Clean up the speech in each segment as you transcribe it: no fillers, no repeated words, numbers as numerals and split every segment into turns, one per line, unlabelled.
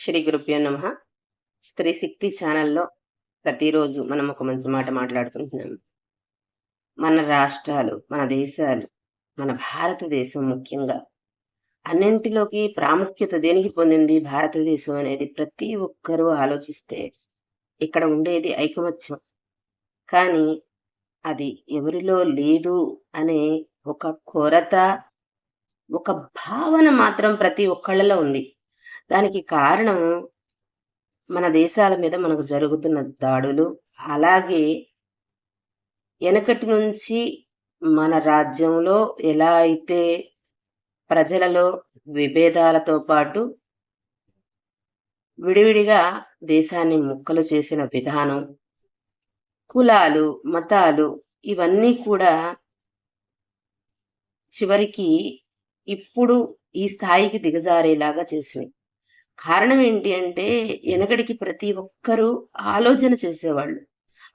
శ్రీ గురుభ్యో నమః. స్త్రీ శక్తి ఛానల్లో ప్రతిరోజు మనం ఒక మంచి మాట మాట్లాడుకుంటున్నాం. మన రాష్ట్రాలు, మన దేశాలు, మన భారతదేశం ముఖ్యంగా అన్నింటిలోకి ప్రాముఖ్యత దేనికి పొందింది భారతదేశం అనేది ప్రతి ఒక్కరూ ఆలోచిస్తే ఇక్కడ ఉండేది ఐకమత్యం. కానీ అది ఎవరిలో లేదు అనే ఒక కొరత, ఒక భావన మాత్రం ప్రతి ఒక్కళ్ళలో ఉంది. దానికి కారణం మన దేశాల మీద మనకు జరుగుతున్న దాడులు, అలాగే వెనకటి నుంచి మన రాజ్యంలో ఎలా అయితే ప్రజలలో విభేదాలతో పాటు విడివిడిగా దేశాన్ని ముక్కలు చేసిన విధానం, కులాలు, మతాలు ఇవన్నీ కూడా చివరికి ఇప్పుడు ఈ స్థాయికి దిగజారేలాగా చేసినాయి. కారణం ఏంటి అంటే వెనకడికి ప్రతి ఒక్కరూ ఆలోచన చేసేవాళ్ళు.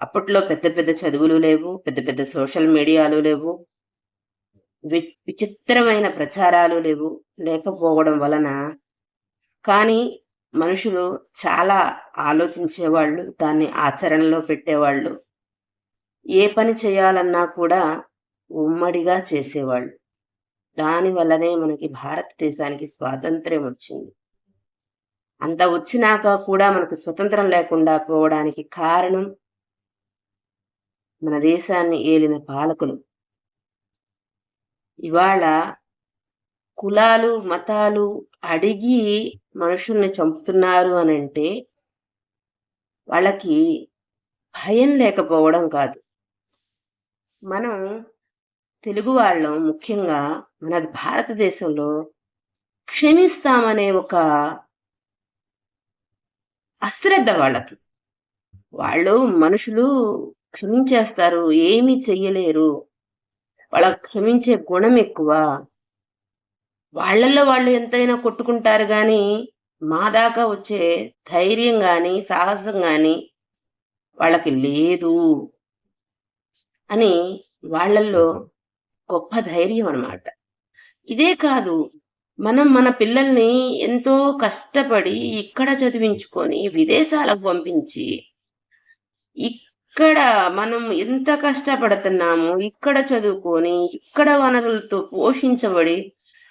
అప్పట్లో పెద్ద పెద్ద చదువులు లేవు, పెద్ద పెద్ద సోషల్ మీడియాలు లేవు, విచిత్రమైన ప్రచారాలు లేకపోవడం వలన కానీ మనుషులు చాలా ఆలోచించేవాళ్ళు, దాన్ని ఆచరణలో పెట్టేవాళ్ళు. ఏ పని చేయాలన్నా కూడా ఉమ్మడిగా చేసేవాళ్ళు. దానివల్లనే మనకి భారతదేశానికి స్వాతంత్ర్యం వచ్చింది. అంత వచ్చినాక కూడా మనకు స్వతంత్రం లేకుండా పోవడానికి కారణం మన దేశాన్ని ఏలిన పాలకులు. ఇవాళ కులాలు, మతాలు అడిగి మనుషుల్ని చంపుతున్నారు అని అంటే వాళ్ళకి భయం లేకపోవడం కాదు. మనం తెలుగు వాళ్ళం ముఖ్యంగా మన భారతదేశంలో క్షమిస్తామనే ఒక అశ్రద్ధ వాళ్ళకి. వాళ్ళు మనుషులు క్షమించేస్తారు, ఏమీ చెయ్యలేరు, వాళ్ళకి క్షమించే గుణం ఎక్కువ. వాళ్ళల్లో వాళ్ళు ఎంతైనా కొట్టుకుంటారు కానీ మా దాకా వచ్చే ధైర్యం కానీ సాహసం కానీ వాళ్ళకి లేదు అని వాళ్ళల్లో గొప్ప ధైర్యం అన్నమాట. ఇదే కాదు, మనం మన పిల్లల్ని ఎంతో కష్టపడి ఇక్కడ చదివించుకొని విదేశాలకు పంపించి ఇక్కడ మనం ఎంత కష్టపడుతున్నాము, ఇక్కడ చదువుకొని ఇక్కడ వనరులతో పోషించబడి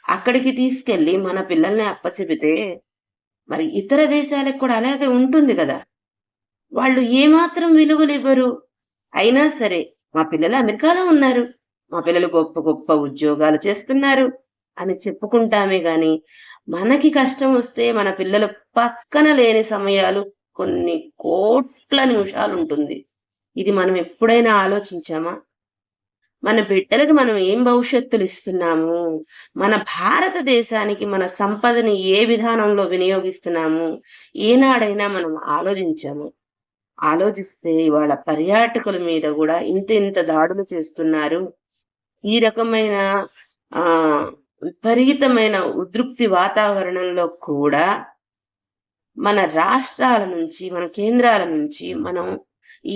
అక్కడికి తీసుకెళ్ళి మన పిల్లల్ని అప్పచెబితే మరి ఇతర దేశాలకు కూడా అలాగే ఉంటుంది కదా. వాళ్ళు ఏమాత్రం విలువలు ఇవ్వరు. అయినా సరే మా పిల్లలు అమెరికాలో ఉన్నారు, మా పిల్లలు గొప్ప గొప్ప ఉద్యోగాలు చేస్తున్నారు అని చెప్పుకుంటామే గాని మనకి కష్టం వస్తే మన పిల్లలు పక్కన లేని సమయాలు కొన్ని కోట్ల నిమిషాలు ఉంటుంది. ఇది మనం ఎప్పుడైనా ఆలోచించామా? మన బిడ్డలకు మనం ఏం భవిష్యత్తులు ఇస్తున్నాము, మన భారతదేశానికి మన సంపదని ఏ విధానంలో వినియోగిస్తున్నాము, ఏనాడైనా మనం ఆలోచించాము? ఆలోచిస్తే ఇవాళ పర్యాటకుల మీద కూడా ఇంత దాడులు చేస్తున్నారు. ఈ రకమైన ఆ విపరీతమైన ఉద్రిక్తి వాతావరణంలో కూడా మన రాష్ట్రాల నుంచి, మన కేంద్రాల నుంచి మనం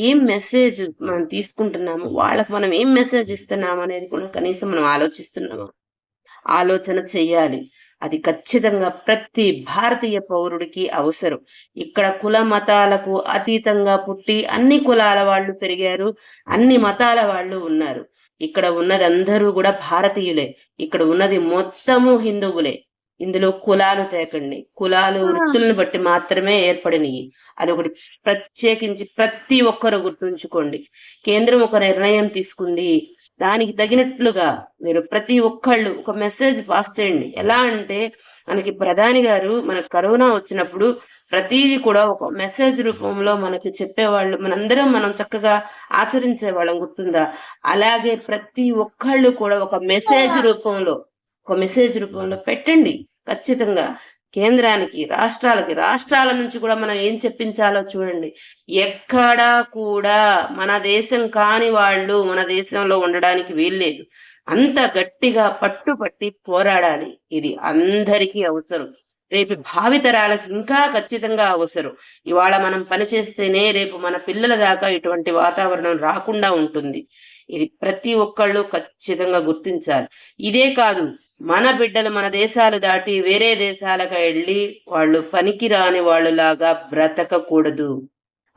ఏం మెసేజ్ మనం తీసుకుంటున్నాము, వాళ్ళకు మనం ఏం మెసేజ్ ఇస్తున్నాము అనేది కూడా కనీసం మనం ఆలోచిస్తున్నాము. ఆలోచన చెయ్యాలి. అది ఖచ్చితంగా ప్రతి భారతీయ పౌరుడికి అవసరం. ఇక్కడ కుల మతాలకు అతీతంగా పుట్టి అన్ని కులాల వాళ్ళు పెరిగారు, అన్ని మతాల వాళ్ళు ఉన్నారు. ఇక్కడ ఉన్నది అందరూ కూడా భారతీయులే. ఇక్కడ ఉన్నది మొత్తము హిందువులే. ఇందులో కులాలు తేకండి. కులాలు వృత్తులను బట్టి మాత్రమే ఏర్పడినవి. అదొకటి ప్రత్యేకించి ప్రతి ఒక్కరు గుర్తుంచుకోండి. కేంద్రం ఒక నిర్ణయం తీసుకుంది, దానికి తగినట్లుగా మీరు ప్రతి ఒక్కళ్ళు ఒక మెసేజ్ పాస్ చేయండి. ఎలా అంటే మనకి ప్రధాని గారు మనకు కరోనా వచ్చినప్పుడు ప్రతిదీ కూడా ఒక మెసేజ్ రూపంలో మనకి చెప్పేవాళ్ళు, మనం చక్కగా ఆచరించేవాళ్ళం, గుర్తుందా? అలాగే ప్రతి ఒక్కళ్ళు కూడా ఒక మెసేజ్ రూపంలో పెట్టండి. ఖచ్చితంగా కేంద్రానికి, రాష్ట్రాల నుంచి కూడా మనం ఏం చెప్పించాలో చూడండి. ఎక్కడా కూడా మన దేశం కాని వాళ్ళు మన దేశంలో ఉండడానికి వీల్లేదు. అంత గట్టిగా పట్టుపట్టి పోరాడాలి. ఇది అందరికీ అవసరం. రేపు భావితరాలకు ఇంకా ఖచ్చితంగా అవసరం. ఇవాళ మనం పనిచేస్తేనే రేపు మన పిల్లల దాకా ఇటువంటి వాతావరణం రాకుండా ఉంటుంది. ఇది ప్రతి ఒక్కళ్ళు ఖచ్చితంగా గుర్తించాలి. ఇదే కాదు, మన బిడ్డలు మన దేశాలు దాటి వేరే దేశాలకు వెళ్ళి వాళ్ళు పనికిరాని వాళ్ళలాగా బ్రతకకూడదు.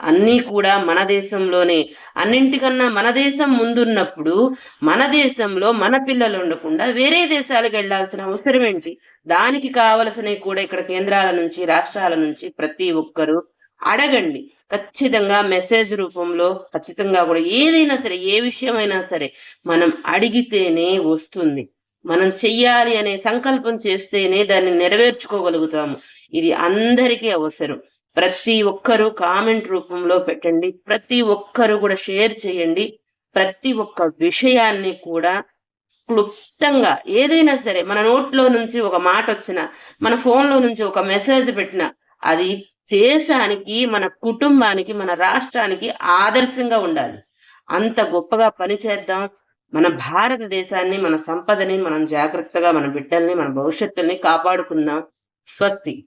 అన్నీ కూడా మన దేశంలోనే. అన్నింటికన్నా మన దేశం ముందున్నప్పుడు మన దేశంలో మన పిల్లలు ఉండకుండా వేరే దేశాలకు వెళ్ళాల్సిన అవసరం ఏంటి? దానికి కావలసినవి కూడా ఇక్కడ కేంద్రాల నుంచి, రాష్ట్రాల నుంచి ప్రతి ఒక్కరూ అడగండి. ఖచ్చితంగా మెసేజ్ రూపంలో ఖచ్చితంగా కూడా ఏదైనా సరే, ఏ విషయమైనా సరే మనం అడిగితేనే వస్తుంది. మనం చెయ్యాలి అనే సంకల్పం చేస్తేనే దాన్ని నెరవేర్చుకోగలుగుతాము. ఇది అందరికీ అవసరం. ప్రతి ఒక్కరూ కామెంట్ రూపంలో పెట్టండి. ప్రతి ఒక్కరూ కూడా షేర్ చేయండి. ప్రతి ఒక్క విషయాన్ని కూడా క్లుప్తంగా ఏదైనా సరే మన నోట్లో నుంచి ఒక మాట వచ్చినా, మన ఫోన్‌లో నుంచి ఒక మెసేజ్ పెట్టినా అది దేశానికి, మన కుటుంబానికి, మన రాష్ట్రానికి ఆదర్శంగా ఉండాలి. అంత గొప్పగా పనిచేద్దాం. మన భారతదేశాన్ని, మన సంపదని మనం జాగ్రత్తగా మన బిడ్డల్ని, మన భవిష్యత్తుని కాపాడుకుందాం. స్వస్తి.